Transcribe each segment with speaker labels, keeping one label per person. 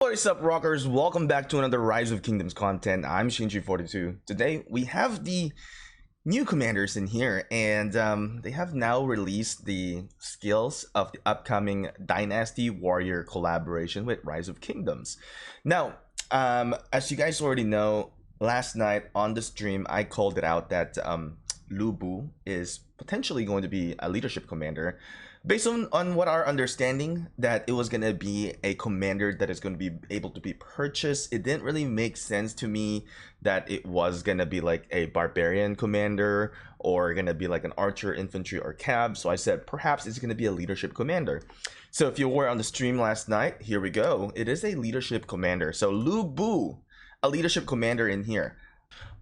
Speaker 1: What's up, rockers? Welcome back to another Rise of Kingdoms content. I'm Shinji42. Today we have the new commanders in here, and they have now released the skills of the upcoming Dynasty Warrior collaboration with Rise of Kingdoms. Now, as you guys already know, last night on the stream I called it out that Lubu is potentially going to be a leadership commander. Based on what our understanding, that it was going to be a commander that is going to be able to be purchased. It didn't really make sense to me that it was going to be like a barbarian commander or going to be like an archer, infantry, or cab. So I said perhaps it's going to be a leadership commander. So if you were on the stream last night, here we go. It is a leadership commander. So Lubu, a leadership commander in here.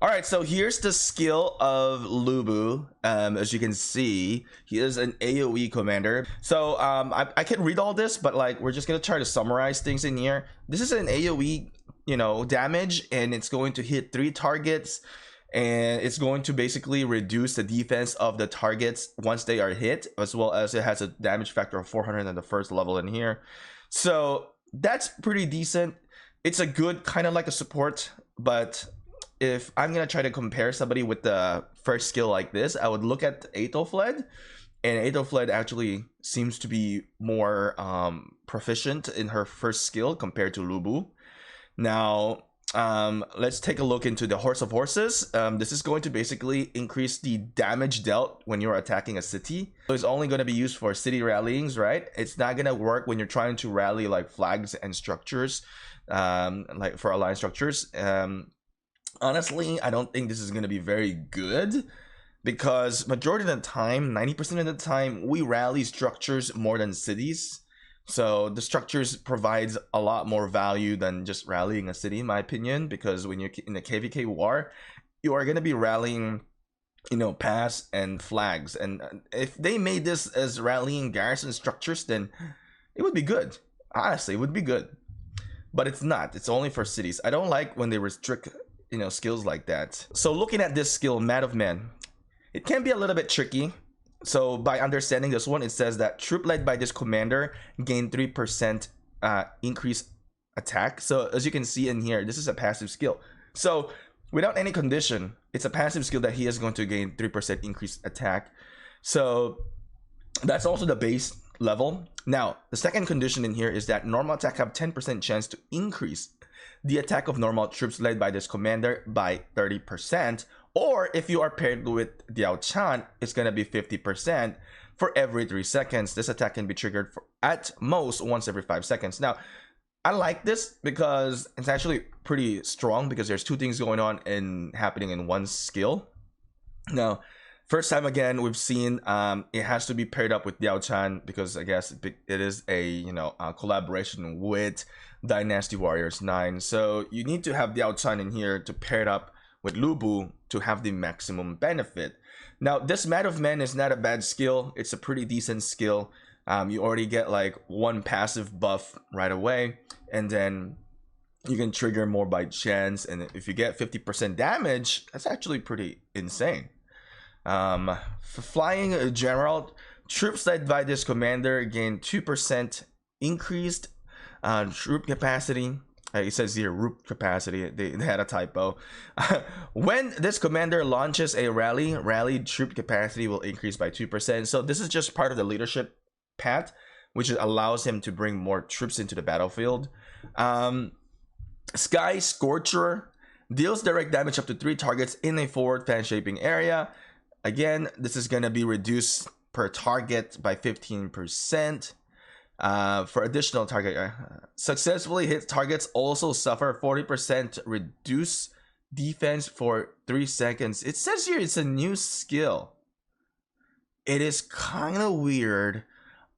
Speaker 1: All right, so here's the skill of Lubu. As you can see, he is an AoE commander. So I can read all this, but like we're just gonna try to summarize things in here. This is an AoE, damage, and it's going to hit 3 targets, and it's going to basically reduce the defense of the targets once they are hit, as well as it has a damage factor of 400 at the first level in here. So that's pretty decent. It's a good kind of like a support, but if I'm gonna try to compare somebody with the first skill like this, I would look at Aethelflaed, and Aethelflaed actually seems to be more proficient in her first skill compared to Lubu. Now, let's take a look into the Horse of Horses. This is going to basically increase the damage dealt when you're attacking a city. So it's only going to be used for city rallyings, right? It's not going to work when you're trying to rally like flags and structures, like for alliance structures. Honestly, I don't think this is going to be very good, because majority of the time, 90% of the time, we rally structures more than cities. So the structures provides a lot more value than just rallying a city, in my opinion, because when you're in a KVK war, you are going to be rallying, pass and flags. And if they made this as rallying garrison structures, then it would be good. Honestly, it would be good. But it's not. It's only for cities. I don't like when they restrict skills like that. So looking at this skill, Man of Men, it can be a little bit tricky. So by understanding this one, it says that troop led by this commander gain 3% increased attack. So as you can see in here, this is a passive skill. So without any condition, it's a passive skill that he is going to gain 3% increased attack. So that's also the base level. Now, the second condition in here is that normal attack have 10% chance to increase the attack of normal troops led by this commander by 30%, or if you are paired with Diao Chan, it's gonna be 50% for every 3 seconds. This attack can be triggered for at most once every 5 seconds. Now, I like this because it's actually pretty strong, because there's 2 things going on and happening in one skill. Now, first time again we've seen it has to be paired up with Diao Chan, because I guess it is a collaboration with Dynasty Warriors 9. So you need to have Diao Chan in here to pair it up with Lubu to have the maximum benefit. Now, this Man of Men is not a bad skill. It's a pretty decent skill. You already get like 1 passive buff right away, and then you can trigger more by chance, and if you get 50% damage, that's actually pretty insane. For Flying General, troops led by this commander gain 2% increased troop capacity. It says here root capacity. They had a typo. When this commander launches a rally troop capacity will increase by 2%. So this is just part of the leadership path, which allows him to bring more troops into the battlefield. Sky Scorcher deals direct damage up to 3 targets in a forward fan shaping area. Again, this is going to be reduced per target by 15%. For additional target, successfully hit targets also suffer 40% reduce defense for 3 seconds. It says here it's a new skill. It is kind of weird.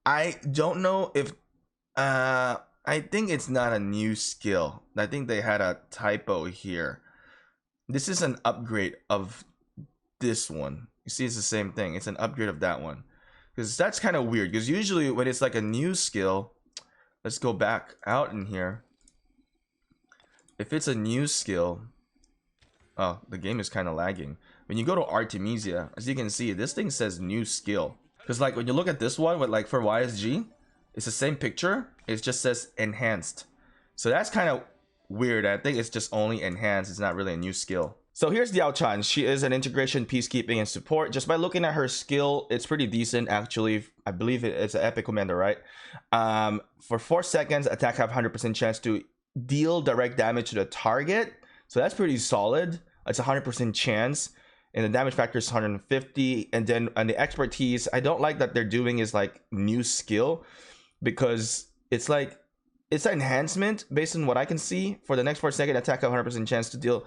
Speaker 1: I don't know if I think it's not a new skill. I think they had a typo here. This is an upgrade of this one. You see, it's the same thing. It's an upgrade of that one, because that's kind of weird, because usually when it's like a new skill, let's go back out in here. If it's a new skill, oh, the game is kind of lagging. When you go to Artemisia, as you can see, this thing says new skill, because like when you look at this one with like for YSG, it's the same picture, it just says enhanced. So that's kind of weird. I think it's just only enhanced. It's not really a new skill. So here's Diao Chan. She is an integration, peacekeeping, and support. Just by looking at her skill, it's pretty decent actually. I believe it's an epic commander, right? For 4 seconds, attack have 100% chance to deal direct damage to the target. So that's pretty solid. It's 100% chance. And the damage factor is 150. And then on the expertise, I don't like that they're doing is like new skill, because it's like it's an enhancement based on what I can see. For the next 4 second, attack have 100% chance to deal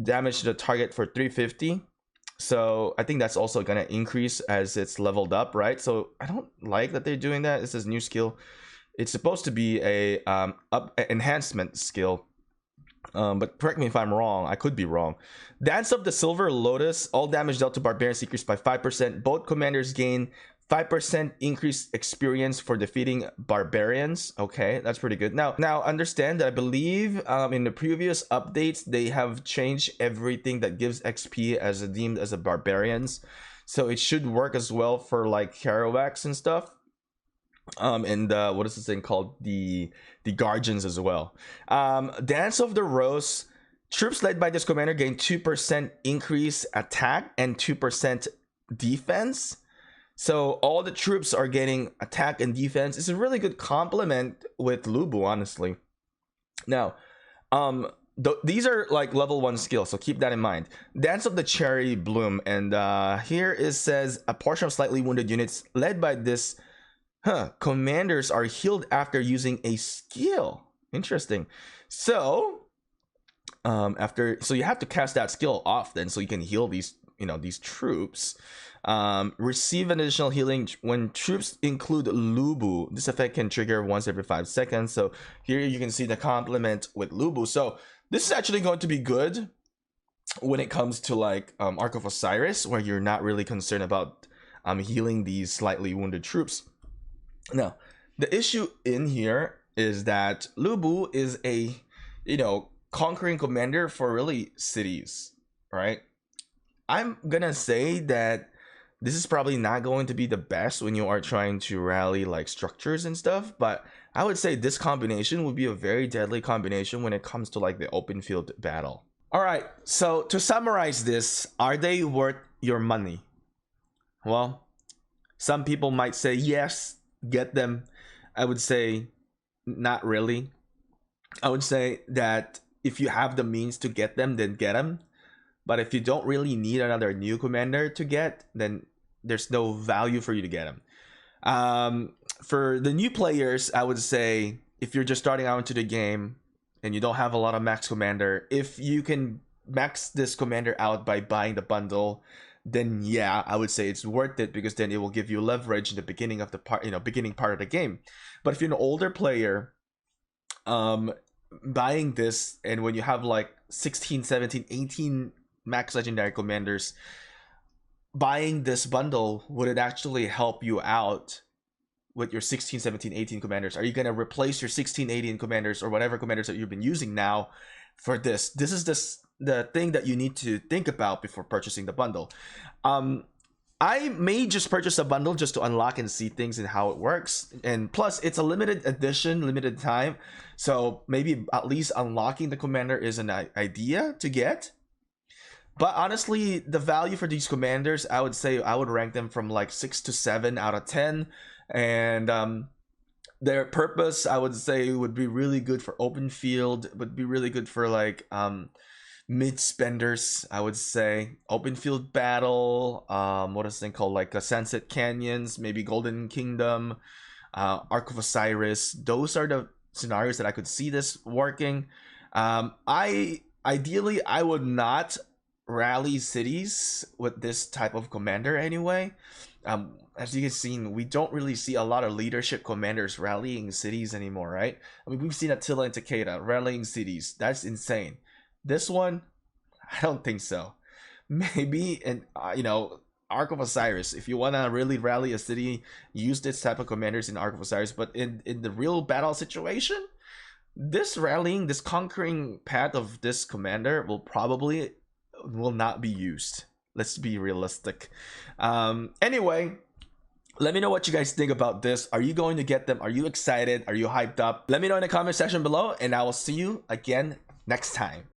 Speaker 1: damage to the target for 350. So I think that's also gonna increase as it's leveled up, right? So I don't like that they're doing that. This is new skill. It's supposed to be a enhancement skill. But correct me if I'm wrong. I could be wrong. Dance of the Silver Lotus. All damage dealt to Barbarian Seekers by 5%. Both commanders gain 5% increased experience for defeating barbarians. Okay, that's pretty good. Now understand that I believe in the previous updates they have changed everything that gives XP as deemed as a barbarians, so it should work as well for like Kerouacs and stuff. And what is this thing called, the guardians as well. Dance of the Rose. Troops led by this commander gain 2% increase attack and 2% defense. So all the troops are getting attack and defense. It's a really good complement with Lubu, honestly. Now, these are like level 1 skills, so keep that in mind. Dance of the Cherry Bloom, and here it says a portion of slightly wounded units led by this commanders are healed after using a skill. Interesting. So so you have to cast that skill often so you can heal these these troops. Receive an additional healing when troops include Lubu. This effect can trigger once every 5 seconds. So here you can see the complement with Lubu. So this is actually going to be good when it comes to like Ark of Osiris, where you're not really concerned about healing these slightly wounded troops. Now, the issue in here is that Lubu is a conquering commander for really cities, right? I'm gonna say that this is probably not going to be the best when you are trying to rally like structures and stuff, but I would say this combination would be a very deadly combination when it comes to like the open field battle. All right, so to summarize this, are they worth your money? Well, some people might say yes, get them. I would say not really. I would say that if you have the means to get them, then get them. But if you don't really need another new commander to get, then there's no value for you to get them. For the new players, I would say if you're just starting out into the game and you don't have a lot of max commander, if you can max this commander out by buying the bundle, then yeah, I would say it's worth it, because then it will give you leverage in the beginning of the beginning part of the game. But if you're an older player, buying this, and when you have like 16, 17, 18 max legendary commanders, buying this bundle, would it actually help you out with your 16, 17, 18 commanders? Are you going to replace your 16, 18 commanders or whatever commanders that you've been using now for this? This is the thing that you need to think about before purchasing the bundle. I may just purchase a bundle just to unlock and see things and how it works. And plus, it's a limited edition, limited time. So maybe at least unlocking the commander is an idea to get. But honestly, the value for these commanders, I would say I would rank them from like 6 to 7 out of 10. And their purpose, I would say, would be really good for open field, would be really good for like mid spenders. I would say open field battle, what is this thing called, like Sunset Canyons, maybe Golden Kingdom, Ark of Osiris. Those are the scenarios that I could see this working. Ideally I would not rally cities with this type of commander anyway. As you can see, we don't really see a lot of leadership commanders rallying cities anymore, right? I mean, we've seen Attila and Takeda rallying cities. That's insane. This one, I don't think so. Maybe in Ark of Osiris, if you want to really rally a city, use this type of commanders in Ark of Osiris. But in the real battle situation, this rallying, this conquering path of this commander will not be used. Let's be realistic. Anyway, Let me know what you guys think about this. Are you going to get them? Are you excited? Are you hyped up? Let me know in the comment section below, and I will see you again next time.